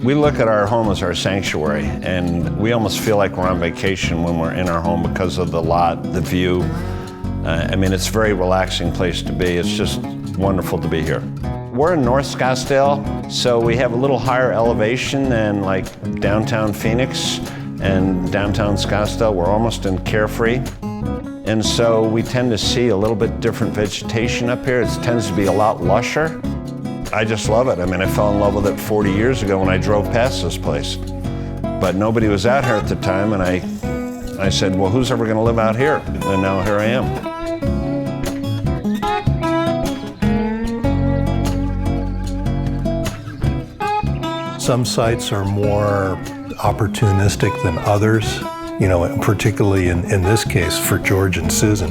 We look at our home as our sanctuary, and we almost feel like we're on vacation when we're in our home because of the lot, the view. I mean, it's a very relaxing place to be. It's just wonderful to be here. We're in North Scottsdale, so we have a little higher elevation than like downtown Phoenix and downtown Scottsdale. We're almost in Carefree. And so we tend to see a little bit different vegetation up here. It tends to be a lot lusher. I just love it. I mean, I fell in love with it 40 years ago when I drove past this place. But nobody was out here at the time, and I said, well, who's ever gonna live out here? And now here I am. Some sites are more opportunistic than others. You know, particularly in this case for George and Susan,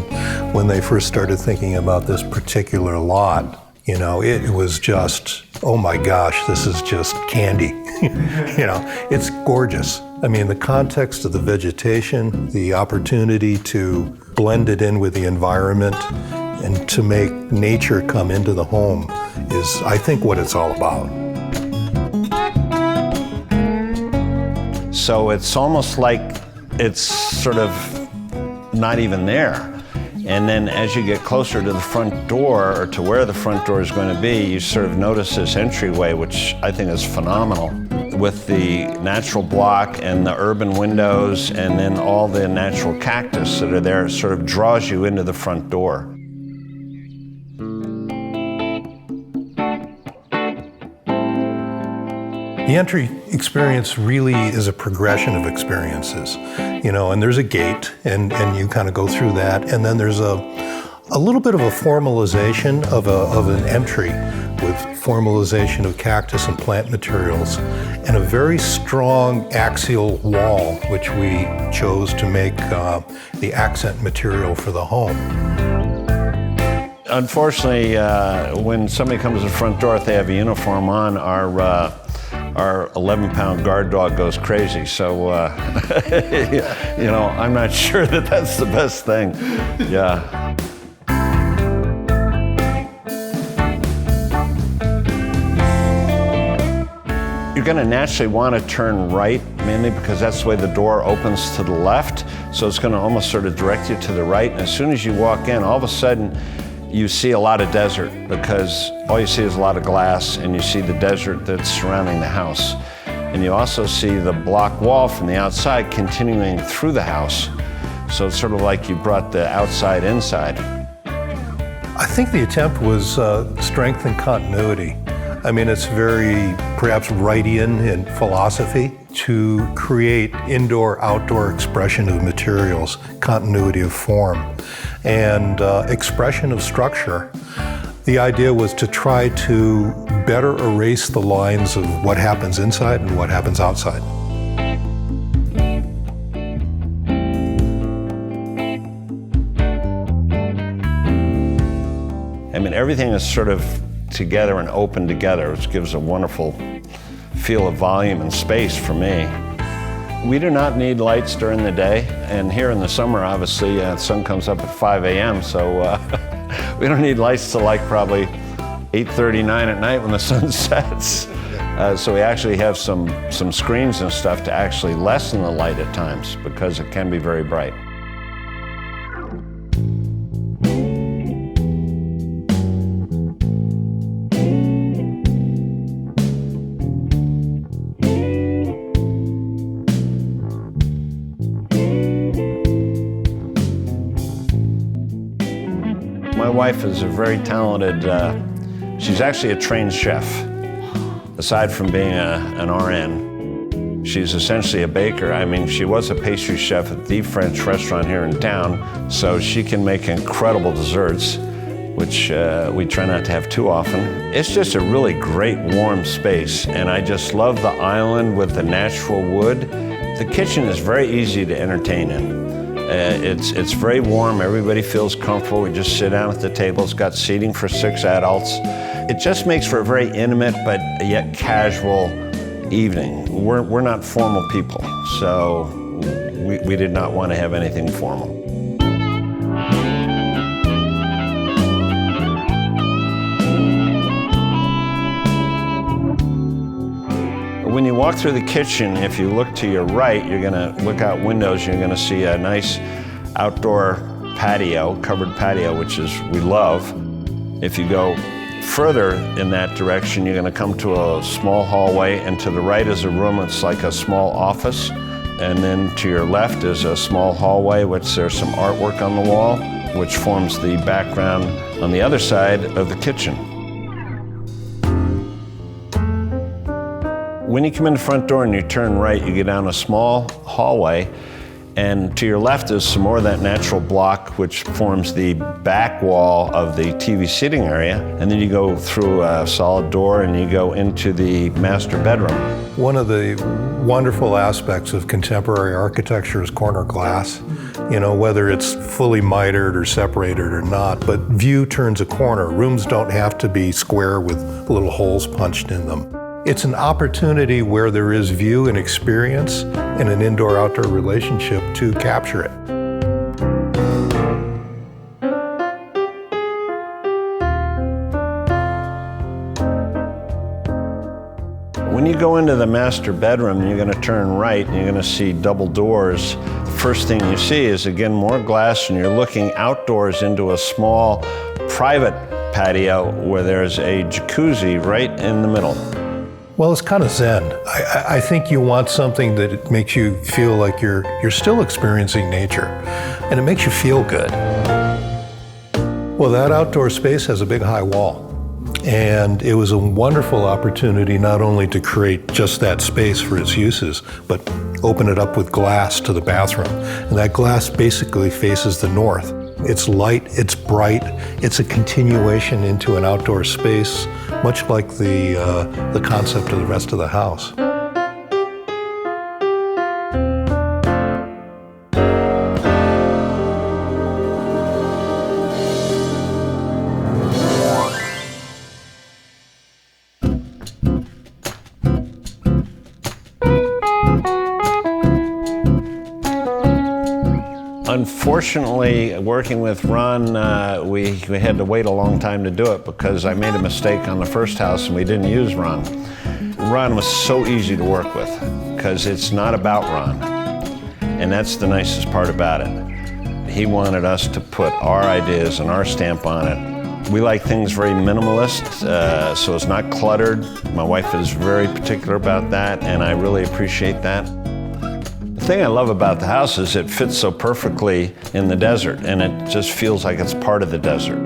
when they first started thinking about this particular lot, you know, it was just, oh my gosh, this is just candy. You know, it's gorgeous. I mean, the context of the vegetation, the opportunity to blend it in with the environment and to make nature come into the home is, I think, what it's all about. So it's almost like it's sort of not even there. And then as you get closer to the front door, or to where the front door is going to be, you sort of notice this entryway, which I think is phenomenal, with the natural block and the urban windows and then all the natural cactus that are there. It sort of draws you into the front door. The entry experience really is a progression of experiences, you know, and there's a gate and you kind of go through that, and then there's a little bit of a formalization of an entry with formalization of cactus and plant materials and a very strong axial wall, which we chose to make the accent material for the home. Unfortunately, when somebody comes to the front door, if they have a uniform on, our 11-pound guard dog goes crazy. So, you know, I'm not sure that that's the best thing. Yeah. You're gonna naturally want to turn right, mainly because that's the way the door opens to the left. So it's gonna almost sort of direct you to the right. And as soon as you walk in, all of a sudden, you see a lot of desert, because all you see is a lot of glass, and you see the desert that's surrounding the house. And you also see the block wall from the outside continuing through the house. So it's sort of like you brought the outside inside. I think the attempt was strength and continuity. I mean, it's very perhaps Wrightian in philosophy to create indoor-outdoor expression of materials, continuity of form, and expression of structure. The idea was to try to better erase the lines of what happens inside and what happens outside. I mean, everything is sort of together and open together, which gives a wonderful feel of volume and space for me. We do not need lights during the day, and here in the summer, obviously, the sun comes up at 5 a.m., so we don't need lights till like probably 8:39 at night when the sun sets. So we actually have some screens and stuff to actually lessen the light at times, because it can be very bright. My wife is a very talented, she's actually a trained chef. Aside from being an RN, she's essentially a baker. I mean, she was a pastry chef at the French restaurant here in town, so she can make incredible desserts, which we try not to have too often. It's just a really great warm space, and I just love the island with the natural wood. The kitchen is very easy to entertain in. It's very warm, everybody feels comfortable. We just sit down at the table. It's got seating for 6 adults. It just makes for a very intimate but yet casual evening. We're not formal people, so we did not want to have anything formal. When you walk through the kitchen, if you look to your right, you're gonna look out windows, you're gonna see a nice outdoor patio, covered patio, which is, we love. If you go further in that direction, you're gonna come to a small hallway, and to the right is a room that's like a small office. And then to your left is a small hallway, which there's some artwork on the wall, which forms the background on the other side of the kitchen. When you come in the front door and you turn right, you get down a small hallway, and to your left is some more of that natural block, which forms the back wall of the TV sitting area. And then you go through a solid door and you go into the master bedroom. One of the wonderful aspects of contemporary architecture is corner glass. You know, whether it's fully mitered or separated or not, but view turns a corner. Rooms don't have to be square with little holes punched in them. It's an opportunity where there is view and experience and an indoor-outdoor relationship to capture it. When you go into the master bedroom, you're going to turn right and you're going to see double doors. The first thing you see is, again, more glass, and you're looking outdoors into a small private patio where there's a jacuzzi right in the middle. Well, it's kind of zen. I think you want something that makes you feel like you're still experiencing nature, and it makes you feel good. Well, that outdoor space has a big high wall, and it was a wonderful opportunity not only to create just that space for its uses, but open it up with glass to the bathroom. And that glass basically faces the north. It's light, it's bright, it's a continuation into an outdoor space, much like the concept of the rest of the house. Unfortunately, working with Ron, we had to wait a long time to do it because I made a mistake on the first house and we didn't use Ron. Ron was so easy to work with because it's not about Ron, and that's the nicest part about it. He wanted us to put our ideas and our stamp on it. We like things very minimalist, so it's not cluttered. My wife is very particular about that, and I really appreciate that. The thing I love about the house is it fits so perfectly in the desert, and it just feels like it's part of the desert.